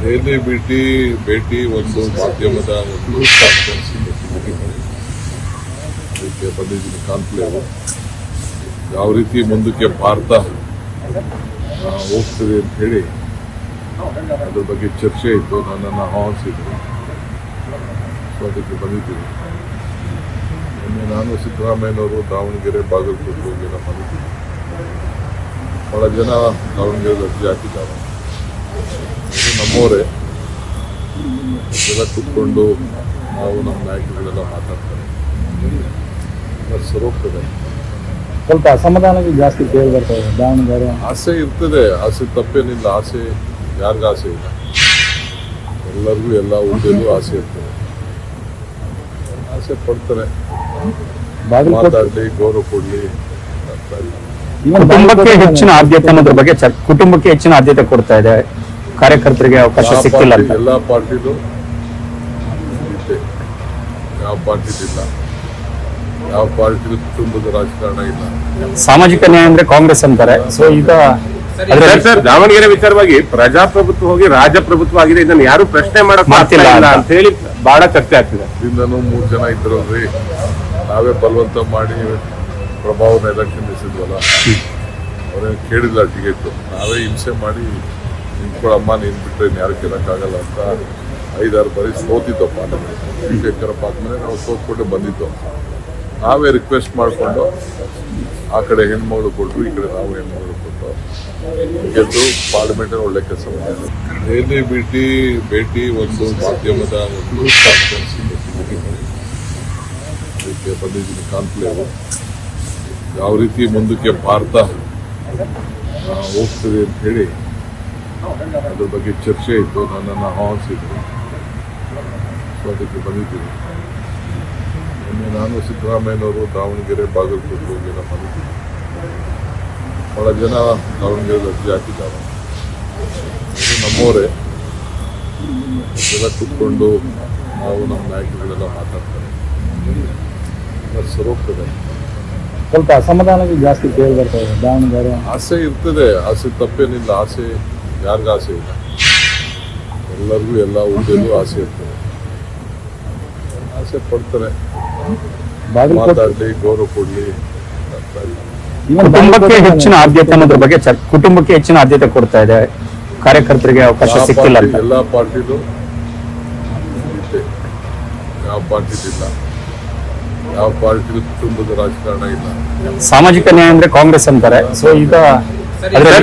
ದೆಹಲಿ ಭೇಟಿ ಒಂದು ಮಾಧ್ಯಮದ ಒಂದು ಅದಕ್ಕೆ ಬಂದಿದ್ದೀನಿ ಕಾನ್ಕ್ಲೇವ್. ಯಾವ ರೀತಿ ಮುಂದಕ್ಕೆ ಭಾರತ ಹೋಗ್ತದೆ ಅಂತ ಹೇಳಿ ಅದ್ರ ಬಗ್ಗೆ ಚರ್ಚೆ ಇತ್ತು. ನನ್ನನ್ನು ಆಹ್ವಾನಿಸಿದ್ರು, ಸೊ ಅದಕ್ಕೆ ಬಂದಿದ್ದೀನಿ. ನಿನ್ನೆ ನಾನು ಸಿದ್ದರಾಮಯ್ಯನವರು ದಾವಣಗೆರೆ ಬಾಗಲಕೋಟೆ ಹೋಗೆಲ್ಲ ಮಾಡಿದ್ದೀನಿ. ಬಹಳ ಜನ ದಾವಣಗೆರೆ ಅರ್ಜಿ ಹಾಕಿದ್ದಾರೆ. ನಮ್ಮವರೇ ಎಲ್ಲ ಕೂತ್ಕೊಂಡು ನಾವು ನಮ್ಮ ನಾಯಕರುಗಳೆಲ್ಲ ಮಾತಾಡ್ತಾರೆ. ಸರೋಗ್ತದೆ. ಸ್ವಲ್ಪ ಅಸಮಾಧಾನಕ್ಕೆ ಜಾಸ್ತಿ ಕೇಳಿ ಬರ್ತದೆ. ದಾವಣಗೆರೆ ಆಸೆ ಇರ್ತದೆ, ಆಸೆ ತಪ್ಪೇನಿಲ್ಲ. ಆಸೆ ಯಾರಿಗೂ ಆಸೆ ಇಲ್ಲ, ಎಲ್ಲರಿಗೂ ಎಲ್ಲ ಊಟದಲ್ಲೂ ಆಸೆ ಇರ್ತದೆ. ಆಸೆ ಪಡ್ತಾರೆ, ಮಾತಾಡಲಿ, ಗೌರವ ಕೊಡಲಿ. ಕುಟುಂಬಕ್ಕೆ ಹೆಚ್ಚಿನ ಆದ್ಯತೆ ಅನ್ನೋದ್ರ ಬಗ್ಗೆ ಕುಟುಂಬಕ್ಕೆ ಹೆಚ್ಚಿನ ಆದ್ಯತೆ ಕೊಡ್ತಾ ಇದೆ. ಕಾರ್ಯಕರ್ತರಿಗೆ ಅವಕಾಶ ಸಿಕ್ಕಿಲ್ಲ. ಎಲ್ಲ ಪಾರ್ಟಿಲೂ ಇದೆ, ಯಾವ ಪಾರ್ಟಿಲಿಲ್ಲ. ಯಾವ ಪಾರ್ಟಿಲೂ ಕುಟುಂಬದ ರಾಜಕಾರಣ ಇಲ್ಲ. ಸಾಮಾಜಿಕ ನ್ಯಾಯ ಅಂದ್ರೆ ಕಾಂಗ್ರೆಸ್ ಅಂತಾರೆ. ಸೊ ಈಗ ಸರ್, ದಾವಣಗೆರೆ ವಿಚಾರವಾಗಿ ಪ್ರಜಾಪ್ರಭುತ್ವ ಹೋಗಿ ರಾಜಪ್ರಭುತ್ವ ಆಗಿದೆ, ಇದನ್ನು ಯಾರು ಪ್ರಶ್ನೆ ಮಾಡಕ್ ಮಾಡ್ತಿಲ್ಲ ಅಂತ ಹೇಳಿ ಬಹಳ ಚರ್ಚೆ ಆಗ್ತಿದೆ. ಇದರಿಂದನೂ 3 ಜನ ಇದ್ರಲ್ರಿ, ನಾವೇ ಬಲವಂತ ಮಾಡಿ ಪ್ರಭಾವನ ಎಲೆಕ್ಷನ್ ನಿಲ್ಲಿಸಿದ್ವಲ್ಲ, ಅವ್ರೇನು ಕೇಳಿಲ್ಲ ಟಿಕೆಟ್. ನಾವೇ ಹಿಂಸೆ ಮಾಡಿ ನಿಂತ್ಕೊಳ್ಳಮ್ಮ, ನೀನು ಬಿಟ್ಟರೆ ಯಾರು ಗೆಲ್ಲಕ್ಕಾಗಲ್ಲ ಅಂತ 5-6 ಬಾರಿ ಸೋತಿದ್ದಪ್ಪ. ಶೇಖರಪ್ಪ ಆದ್ಮೇಲೆ ನಾವು ಸೋತ್ಕೊಂಡು ಬಂದಿದ್ದು. ನಾವೇ ರಿಕ್ವೆಸ್ಟ್ ಮಾಡಿಕೊಂಡು ಆ ಕಡೆ ಹೆಣ್ಮಗಳು ಕೊಟ್ಟರು, ಈ ಕಡೆ ನಾವು ಹೆಣ್ಮಗಳು ಕೊಟ್ಟು ಗೆದ್ದು ಪಾರ್ಲಿಮೆಂಟಲ್ಲಿ ಒಳ್ಳೆ ಕೆಲಸ ಮಾಡಿದ್ರು. ದೆಹಲಿ ಭೇಟಿ ಒಂದು ಮಾಧ್ಯಮದ ಒಂದು ಅದಕ್ಕೆ ಬಂದಿದ್ದೀನಿ ಕಾನ್ಕ್ಲೇವ್. ಯಾವ ರೀತಿ ಮುಂದಕ್ಕೆ ಭಾರತ ಹೋಗ್ತದೆ ಅಂತ ಹೇಳಿ ಅದ್ರ ಬಗ್ಗೆ ಚರ್ಚೆ ಇತ್ತು. ನನ್ನನ್ನು ಆಹ್ವಾನಿಸಿದ್ರು, ಸೊ ಅದಕ್ಕೆ ಬಂದಿದ್ದೀನಿ. ನಿನ್ನೆ ನಾನು ಸಿದ್ದರಾಮಯ್ಯನವರು ದಾವಣಗೆರೆ ಬಾಗಲಕೋಟೆ ಹೋಗೆಲ್ಲ ಮಾಡಿದ್ದೀನಿ. ಬಹಳ ಜನ ದಾವಣಗೆರೆ ಅರ್ಜಿ ಹಾಕಿದ್ದಾರೆ. ನಮ್ಮವರೇ ಎಲ್ಲ ಕೂತ್ಕೊಂಡು ನಾವು ನಮ್ಮ ನಾಯಕರುಗಳೆಲ್ಲ ಮಾತಾಡ್ತಾರೆ. ಸರೋಗ್ತದೆ. ಸ್ವಲ್ಪ ಅಸಮಾಧಾನಕ್ಕೆ ಜಾಸ್ತಿ ಕೇಳಿ ಬರ್ತದೆ. ದಾವಣಗೆರೆ ಆಸೆ ಇರ್ತದೆ, ಆಸೆ ತಪ್ಪೇನಿಲ್ಲ. ಆಸೆ ಯಾರಿಗೂ ಆಸೆ ಇಲ್ಲ, ಎಲ್ಲರಿಗೂ ಎಲ್ಲ ಊಟದಲ್ಲೂ ಆಸೆ ಇರ್ತದೆ. ಆಸೆ ಪಡ್ತಾರೆ, ಮಾತಾಡಲಿ, ಗೌರವ ಕೊಡಲಿ. ಕುಟುಂಬಕ್ಕೆ ಹೆಚ್ಚಿನ ಆದ್ಯತೆ ಅನ್ನೋದ್ರ ಬಗ್ಗೆ ಕುಟುಂಬಕ್ಕೆ ಹೆಚ್ಚಿನ ಆದ್ಯತೆ ಕೊಡ್ತಾ ಇದೆ. ಕಾರ್ಯಕರ್ತರಿಗೆ ಅವಕಾಶ ಸಿಕ್ಕಿಲ್ಲ. ಎಲ್ಲ ಪಾರ್ಟಿಲೂ ಇದೆ, ಯಾವ ಪಾರ್ಟಿಲಿಲ್ಲ. ಯಾವ ಪಾರ್ಟಿಲೂ ಕುಟುಂಬದ ರಾಜಕಾರಣ ಇಲ್ಲ. ಸಾಮಾಜಿಕ ನ್ಯಾಯ ಅಂದ್ರೆ ಕಾಂಗ್ರೆಸ್ ಅಂತಾರೆ. ಸೊ ಈಗ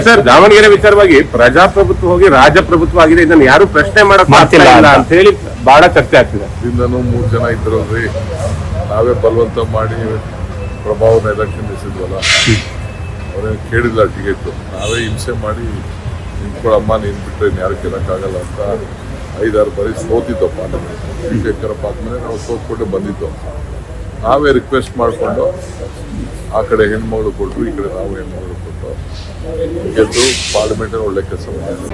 ಸರ್, ದಾವಣಗೆರೆ ವಿಚಾರವಾಗಿ ಪ್ರಜಾಪ್ರಭುತ್ವ ಹೋಗಿ ರಾಜಪ್ರಭುತ್ವ ಆಗಿದೆ, ಇದನ್ನು ಯಾರು ಪ್ರಶ್ನೆ ಮಾಡಕ್ ಮಾಡ್ತಿಲ್ಲ ಅಂತ ಹೇಳಿ ಬಹಳ ಚರ್ಚೆ ಆಗ್ತಿದೆ. ಇದರಿಂದನೂ 3 ಜನ ಇದ್ರಲ್ರಿ, ನಾವೇ ಬಲವಂತ ಮಾಡಿ ಪ್ರಭಾವನ ಎಲೆಕ್ಷನ್ ನಿಲ್ಲಿಸಿದ್ವಲ್ಲ, ಅವ್ರೇನು ಕೇಳಿಲ್ಲ ಟಿಕೆಟ್. ನಾವೇ ಹಿಂಸೆ ಮಾಡಿ ನಿಂತ್ಕೊಳ್ಳಮ್ಮ, ನೀನು ಬಿಟ್ಟರೆ ಯಾರು ಗೆಲ್ಲಕ್ಕಾಗಲ್ಲ ಅಂತ 5-6 ಬಾರಿ ಸೋತಿದ್ದಪ್ಪ. ಶೇಖರಪ್ಪ ಆದ್ಮೇಲೆ ನಾವು ಸೋತ್ಕೊಂಡು ಬಂದಿದ್ದು. ನಾವೇ ರಿಕ್ವೆಸ್ಟ್ ಮಾಡಿಕೊಂಡು ಆ ಕಡೆ ಹೆಣ್ಮಗಳು ಕೊಟ್ಟರು, ಈ ಕಡೆ ನಾವು ಹೆಣ್ಮಗಳು ಕೊಟ್ಟು ಗೆದ್ದು ಪಾರ್ಲಿಮೆಂಟಲ್ಲಿ ಒಳ್ಳೆ ಕೆಲಸ ಮಾಡಿದ್ರು.